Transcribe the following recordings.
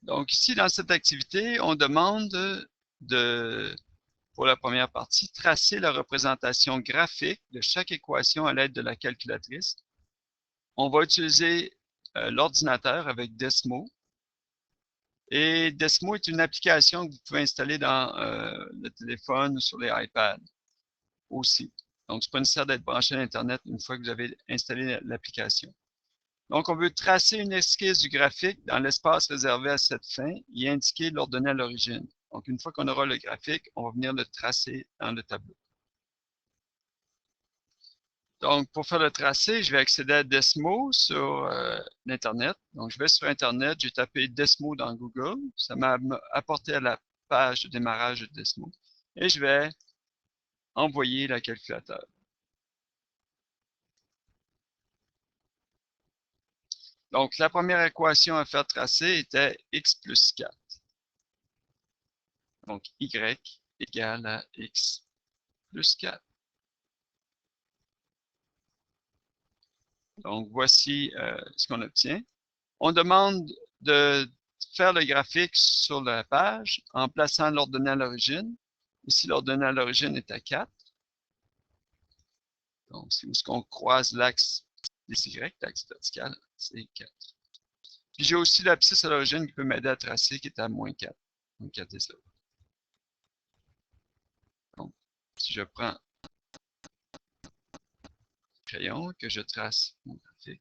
Donc ici, dans cette activité, on demande pour la première partie, tracer la représentation graphique de chaque équation à l'aide de la calculatrice. On va utiliser l'ordinateur avec Desmo. Et Desmo est une application que vous pouvez installer dans le téléphone ou sur les iPads aussi. Donc, c'est pas nécessaire d'être branché à l'Internet une fois que vous avez installé l'application. Donc, on veut tracer une esquisse du graphique dans l'espace réservé à cette fin et indiquer l'ordonnée à l'origine. Donc, une fois qu'on aura le graphique, on va venir le tracer dans le tableau. Donc, pour faire le tracé, je vais accéder à Desmo sur l'Internet. Donc, je vais sur Internet, j'ai tapé Desmo dans Google. Ça m'a apporté à la page de démarrage de Desmo. Et je vais envoyer la calculateur. Donc, la première équation à faire tracer était x plus 4. Donc, y égale à x plus 4. Donc, voici ce qu'on obtient. On demande de faire le graphique sur la page en plaçant l'ordonnée à l'origine. Ici, l'ordonnée à l'origine est à 4. Donc, c'est où ce qu'on croise l'axe des Y, l'axe vertical, c'est 4. Puis j'ai aussi l'abscisse à l'origine qui peut m'aider à tracer, qui est à moins 4. Donc, 4 est 0. Donc, si je prends le crayon, que je trace mon graphique,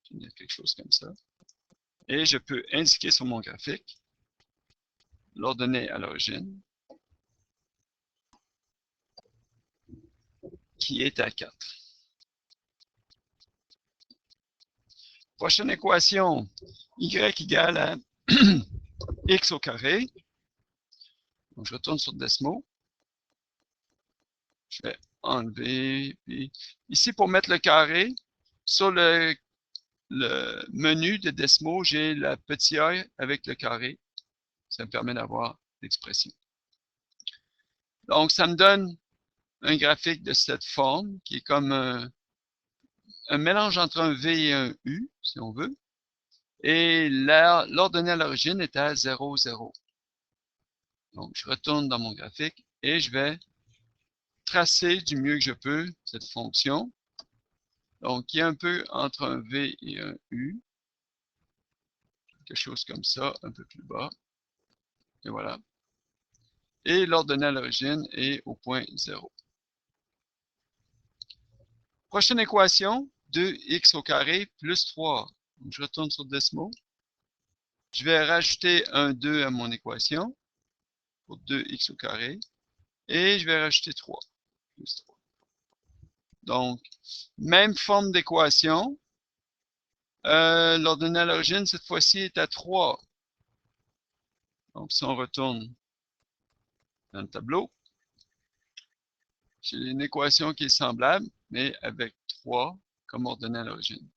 je vais dire quelque chose comme ça. Et je peux indiquer sur mon graphique l'ordonnée à l'origine, qui est à 4. Prochaine équation, y égale à x au carré. Donc, je retourne sur Desmo. Je vais enlever. Puis ici, pour mettre le carré, sur le menu de Desmo, j'ai le petit A avec le carré. Ça me permet d'avoir l'expression. Donc, ça me donne un graphique de cette forme qui est comme un mélange entre un V et un U, si on veut. Et l'ordonnée à l'origine est à 0, 0. Donc, je retourne dans mon graphique et je vais tracer du mieux que je peux cette fonction. Donc, il y a un peu entre un V et un U. Quelque chose comme ça, un peu plus bas. Et voilà. Et l'ordonnée à l'origine est au point 0. Prochaine équation, 2x au carré plus 3. Donc, je retourne sur Desmo. Je vais rajouter un 2 à mon équation pour 2x au carré. Et je vais rajouter 3. Plus 3. Donc, même forme d'équation. L'ordonnée à l'origine, cette fois-ci, est à 3. Donc, si on retourne dans le tableau, j'ai une équation qui est semblable, mais avec 3 comme ordonnée à l'origine.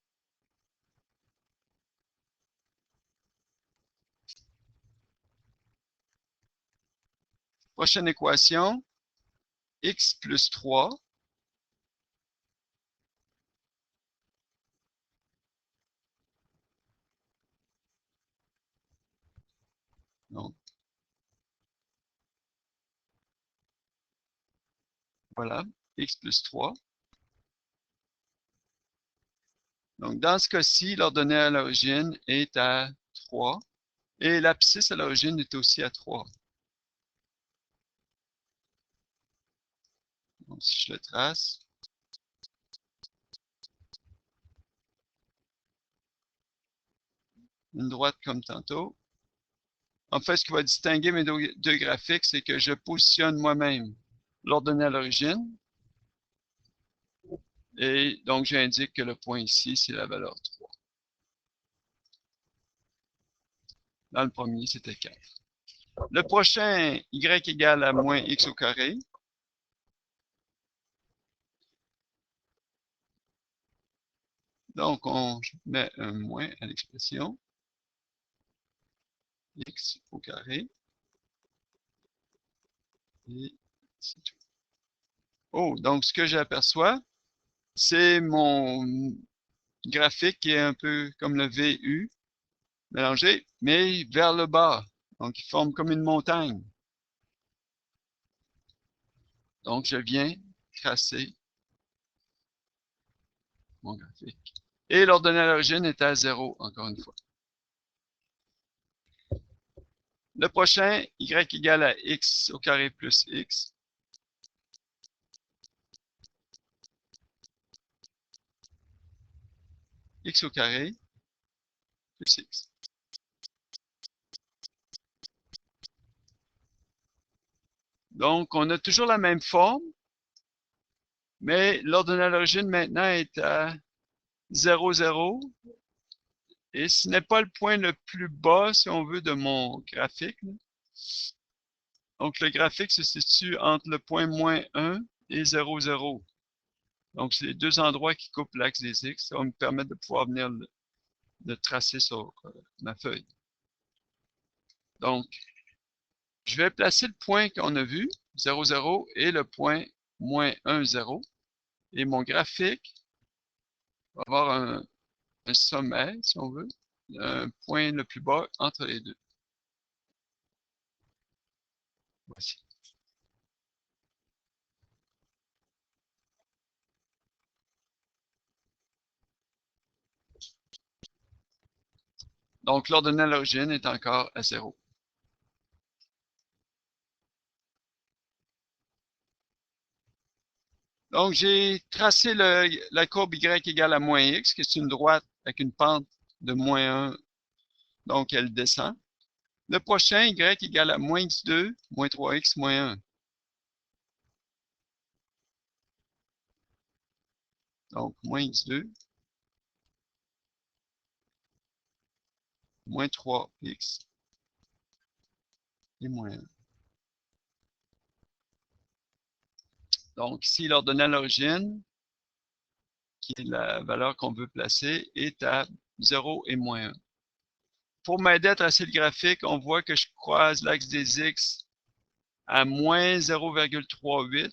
Prochaine équation, x plus 3. Donc, voilà, x plus 3. Donc, dans ce cas-ci, l'ordonnée à l'origine est à 3 et l'abscisse à l'origine est aussi à 3. Donc, si je le trace, une droite comme tantôt. En fait, ce qui va distinguer mes deux graphiques, c'est que je positionne moi-même l'ordonnée à l'origine. Et donc, j'indique que le point ici, c'est la valeur 3. Dans le premier, c'était 4. Le prochain, y égale à moins x au carré. Donc, on met un moins à l'expression. X au carré. Et c'est tout. Oh, donc ce que j'aperçois, c'est mon graphique qui est un peu comme le VU. mélangés, mais vers le bas. Donc, ils forment comme une montagne. Donc, je viens tracer mon graphique. Et l'ordonnée à l'origine est à 0, encore une fois. Le prochain, y égale à x au carré plus x. X au carré plus x. Donc, on a toujours la même forme, mais l'ordonnée à l'origine maintenant est à 0, 0. Et ce n'est pas le point le plus bas, si on veut, de mon graphique. Donc, le graphique se situe entre le point moins 1 et 0, 0. Donc, c'est les deux endroits qui coupent l'axe des X. Ça va me permettre de pouvoir venir le tracer sur ma feuille. Donc, je vais placer le point qu'on a vu, 0, 0, et le point moins 1, 0. Et mon graphique va avoir un sommet, si on veut, un point le plus bas entre les deux. Voici. Donc, l'ordonnée à l'origine est encore à 0. Donc, j'ai tracé la courbe y égale à moins x, qui est une droite avec une pente de moins 1, donc elle descend. Le prochain, y égale à moins x2, moins 3x, moins 1. Donc, moins x2, moins 3x et moins 1. Donc, ici, l'ordonnée à l'origine, qui est la valeur qu'on veut placer, est à 0 et moins 1. Pour m'aider à tracer le graphique, on voit que je croise l'axe des X à moins 0,38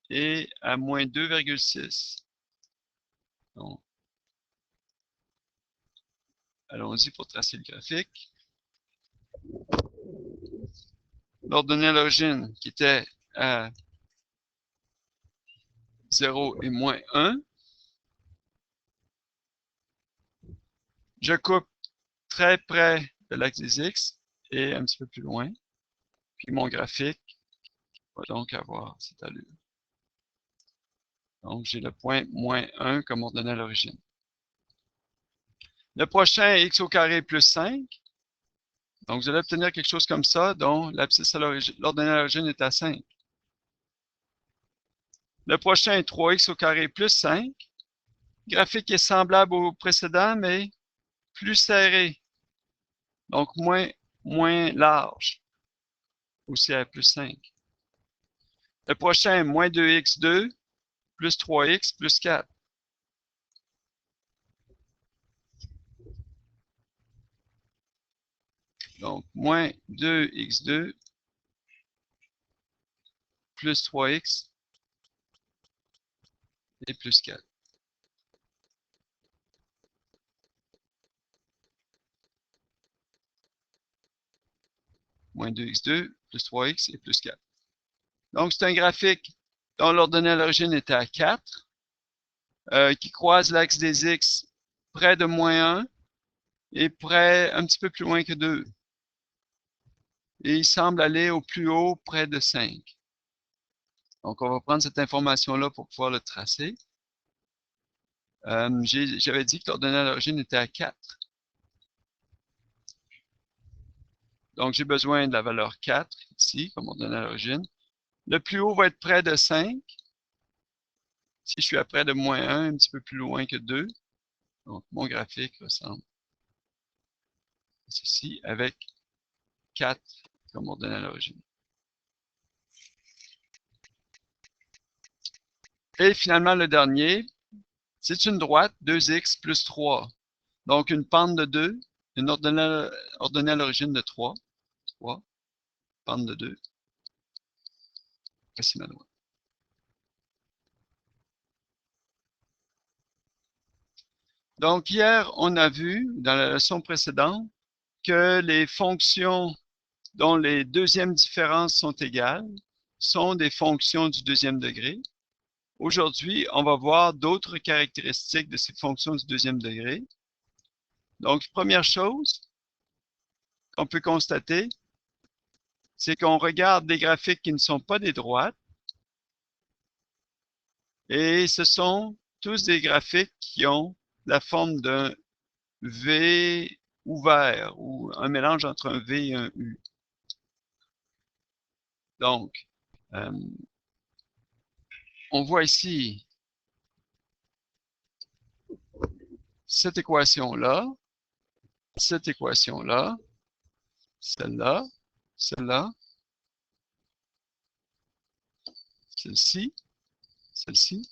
et à moins 2,6. Donc, allons-y pour tracer le graphique. L'ordonnée à l'origine qui était à 0 et moins 1. Je coupe très près de l'axe des X et un petit peu plus loin. Puis mon graphique va donc avoir cette allure. Donc, j'ai le point moins 1 comme ordonnée à l'origine. Le prochain est x au carré plus 5. Donc, vous allez obtenir quelque chose comme ça, dont l'abscisse à l'origine, l'ordonnée à l'origine est à 5. Le prochain est 3x au carré plus 5. Le graphique est semblable au précédent, mais plus serré. Donc, moins large. Aussi à plus 5. Le prochain est moins 2x2 plus 3x plus 4. Donc, moins 2x2 plus 3x et plus 4. Moins 2x2 plus 3x et plus 4. Donc, c'est un graphique dont l'ordonnée à l'origine était à 4, qui croise l'axe des x près de moins 1 et près un petit peu plus loin que 2. Et il semble aller au plus haut près de 5. Donc, on va prendre cette information-là pour pouvoir le tracer. J'avais dit que l'ordonnée à l'origine était à 4. Donc, j'ai besoin de la valeur 4 ici, comme ordonnée à l'origine. Le plus haut va être près de 5. Si je suis à près de moins 1, un petit peu plus loin que 2. Donc, mon graphique ressemble à ceci avec 4 comme ordonnée à l'origine. Et finalement, le dernier, c'est une droite, 2x plus 3. Donc, une pente de 2, une ordonnée à l'origine de 3. 3, pente de 2. Voici ma droite. Donc, hier, on a vu, dans la leçon précédente, que les fonctions dont les deuxièmes différences sont égales sont des fonctions du deuxième degré. Aujourd'hui, on va voir d'autres caractéristiques de ces fonctions du deuxième degré. Donc, première chose qu'on peut constater, c'est qu'on regarde des graphiques qui ne sont pas des droites. Et ce sont tous des graphiques qui ont la forme d'un V ouvert ou un mélange entre un V et un U. Donc, on voit ici cette équation-là, celle-là, celle-là, celle-ci, celle-ci,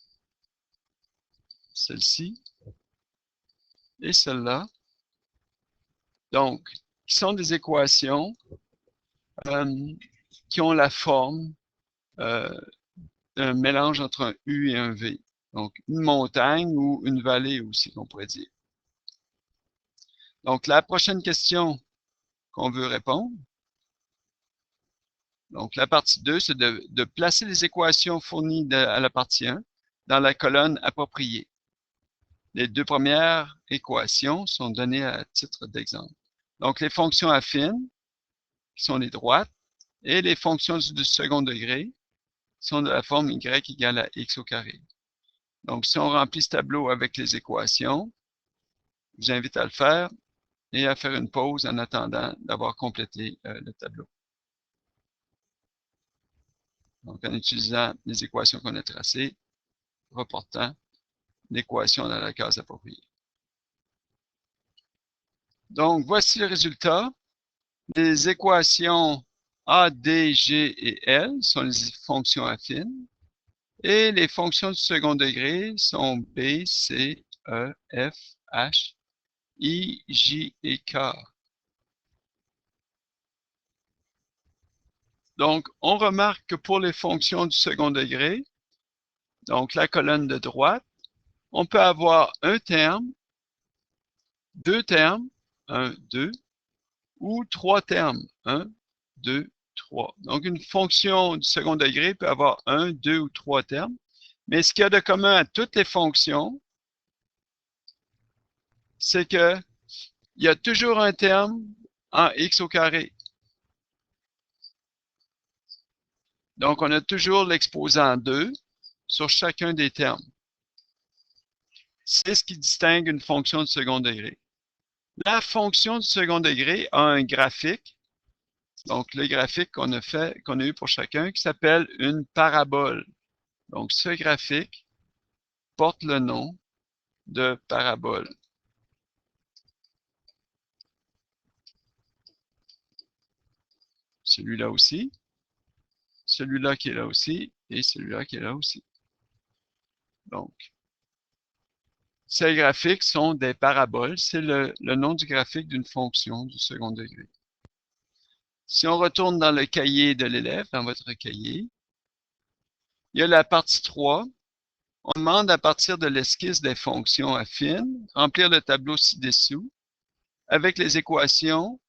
celle-ci et celle-là. Donc, qui sont des équations qui ont la forme d'un mélange entre un U et un V. Donc, une montagne ou une vallée aussi, on pourrait dire. Donc, la prochaine question qu'on veut répondre, donc la partie 2, c'est de placer les équations fournies à la partie 1 dans la colonne appropriée. Les deux premières équations sont données à titre d'exemple. Donc, les fonctions affines, qui sont les droites, et les fonctions du second degré sont de la forme y égale à x au carré. Donc, si on remplit ce tableau avec les équations, je vous invite à le faire et à faire une pause en attendant d'avoir complété le tableau. Donc, en utilisant les équations qu'on a tracées, reportant l'équation dans la case appropriée. Donc, voici le résultat. Les équations A, D, G et L sont les fonctions affines. Et les fonctions du second degré sont B, C, E, F, H, I, J et K. Donc, on remarque que pour les fonctions du second degré, donc la colonne de droite, on peut avoir un terme, deux termes, 1, 2, ou trois termes, 1, 2, 3. Donc, une fonction du second degré peut avoir un, deux ou trois termes. Mais ce qu'il y a de commun à toutes les fonctions, c'est qu'il y a toujours un terme en x au carré. Donc, on a toujours l'exposant 2 sur chacun des termes. C'est ce qui distingue une fonction de second degré. La fonction du second degré a un graphique. Donc, le graphique qu'on a eu pour chacun, qui s'appelle une parabole. Donc, ce graphique porte le nom de parabole. Celui-là aussi, celui-là qui est là aussi, et celui-là qui est là aussi. Donc, ces graphiques sont des paraboles. C'est le nom du graphique d'une fonction du second degré. Si on retourne dans le cahier de l'élève, dans votre cahier, il y a la partie 3. On demande à partir de l'esquisse des fonctions affines, remplir le tableau ci-dessous avec les équations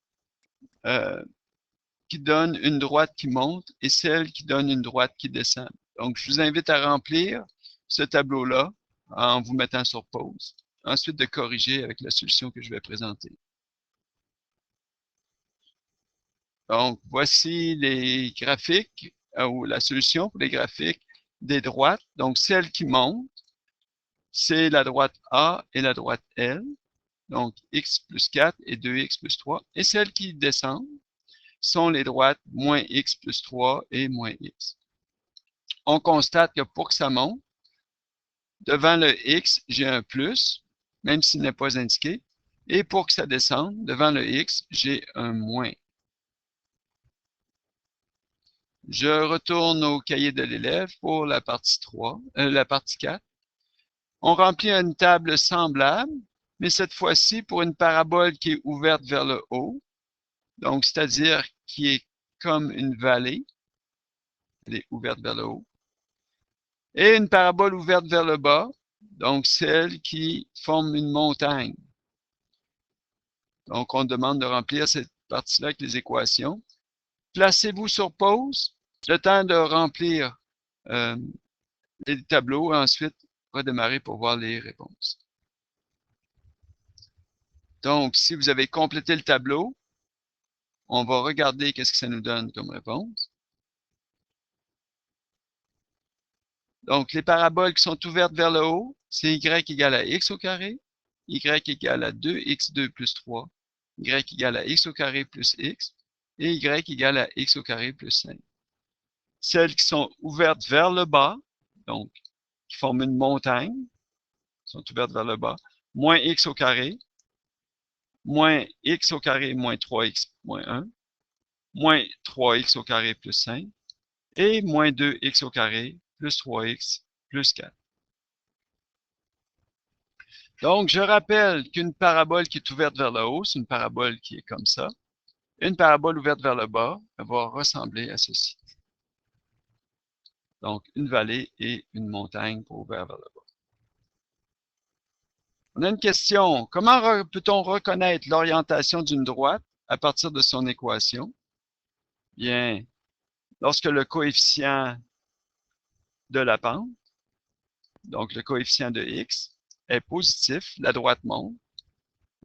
qui donnent une droite qui monte et celles qui donnent une droite qui descend. Donc, je vous invite à remplir ce tableau-là en vous mettant sur pause. Ensuite, de corriger avec la solution que je vais présenter. Donc, voici les graphiques ou la solution pour les graphiques des droites. Donc, celle qui monte, c'est la droite A et la droite L. Donc, x plus 4 et 2x plus 3. Et celles qui descendent sont les droites moins x plus 3 et moins x. On constate que pour que ça monte, devant le x, j'ai un plus, même s'il n'est pas indiqué. Et pour que ça descende, devant le x, j'ai un moins. Je retourne au cahier de l'élève pour la partie 3, la partie 4. On remplit une table semblable, mais cette fois-ci pour une parabole qui est ouverte vers le haut, donc c'est-à-dire qui est comme une vallée, elle est ouverte vers le haut, et une parabole ouverte vers le bas, donc celle qui forme une montagne. Donc, on demande de remplir cette partie-là avec les équations. Placez-vous sur pause, le temps de remplir les tableaux et ensuite redémarrer pour voir les réponses. Donc, si vous avez complété le tableau, on va regarder qu'est-ce que ça nous donne comme réponse. Donc, les paraboles qui sont ouvertes vers le haut, c'est y égale à x au carré, y égale à 2x2 plus 3, y égale à x au carré plus x, et y égale à x au carré plus 5. Celles qui sont ouvertes vers le bas, donc qui forment une montagne, sont ouvertes vers le bas, moins x au carré, moins x au carré moins 3x moins 1, moins 3x au carré plus 5, et moins 2x au carré plus 3x plus 4. Donc, je rappelle qu'une parabole qui est ouverte vers le haut, c'est une parabole qui est comme ça. Une parabole ouverte vers le bas, elle va ressembler à ceci. Donc, une vallée et une montagne pour ouvert vers le bas. On a une question. Comment peut-on reconnaître l'orientation d'une droite à partir de son équation? Bien, lorsque le coefficient de la pente, donc le coefficient de x, est positif, la droite monte.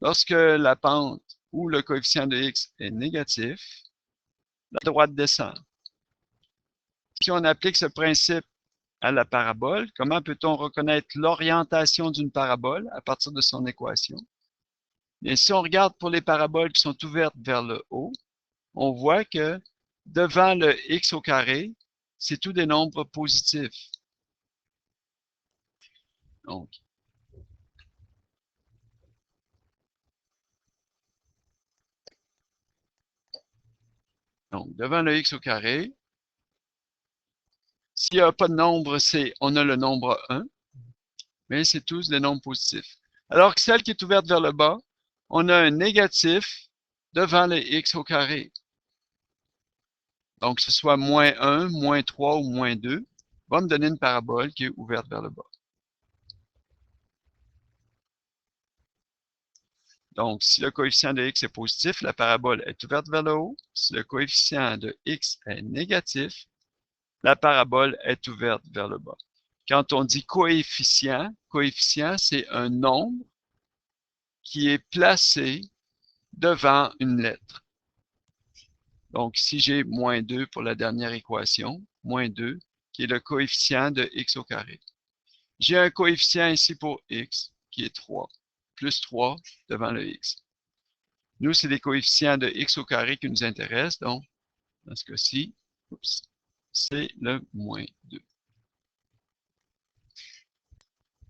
Lorsque la pente ou le coefficient de x est négatif, la droite descend. Si on applique ce principe à la parabole, comment peut-on reconnaître l'orientation d'une parabole à partir de son équation? Et si on regarde pour les paraboles qui sont ouvertes vers le haut, on voit que devant le x au carré, c'est tous des nombres positifs. Donc, devant le x au carré, s'il n'y a pas de nombre, on a le nombre 1, mais c'est tous des nombres positifs. Alors que celle qui est ouverte vers le bas, on a un négatif devant le x au carré. Donc, que ce soit moins 1, moins 3 ou moins 2, va me donner une parabole qui est ouverte vers le bas. Donc, si le coefficient de x est positif, la parabole est ouverte vers le haut. Si le coefficient de x est négatif, la parabole est ouverte vers le bas. Quand on dit coefficient, c'est un nombre qui est placé devant une lettre. Donc, si j'ai moins 2 pour la dernière équation, moins 2, qui est le coefficient de x au carré. J'ai un coefficient ici pour x, qui est 3, plus 3 devant le x. Nous, c'est les coefficients de x au carré qui nous intéressent, donc, dans ce cas-ci, c'est le moins 2.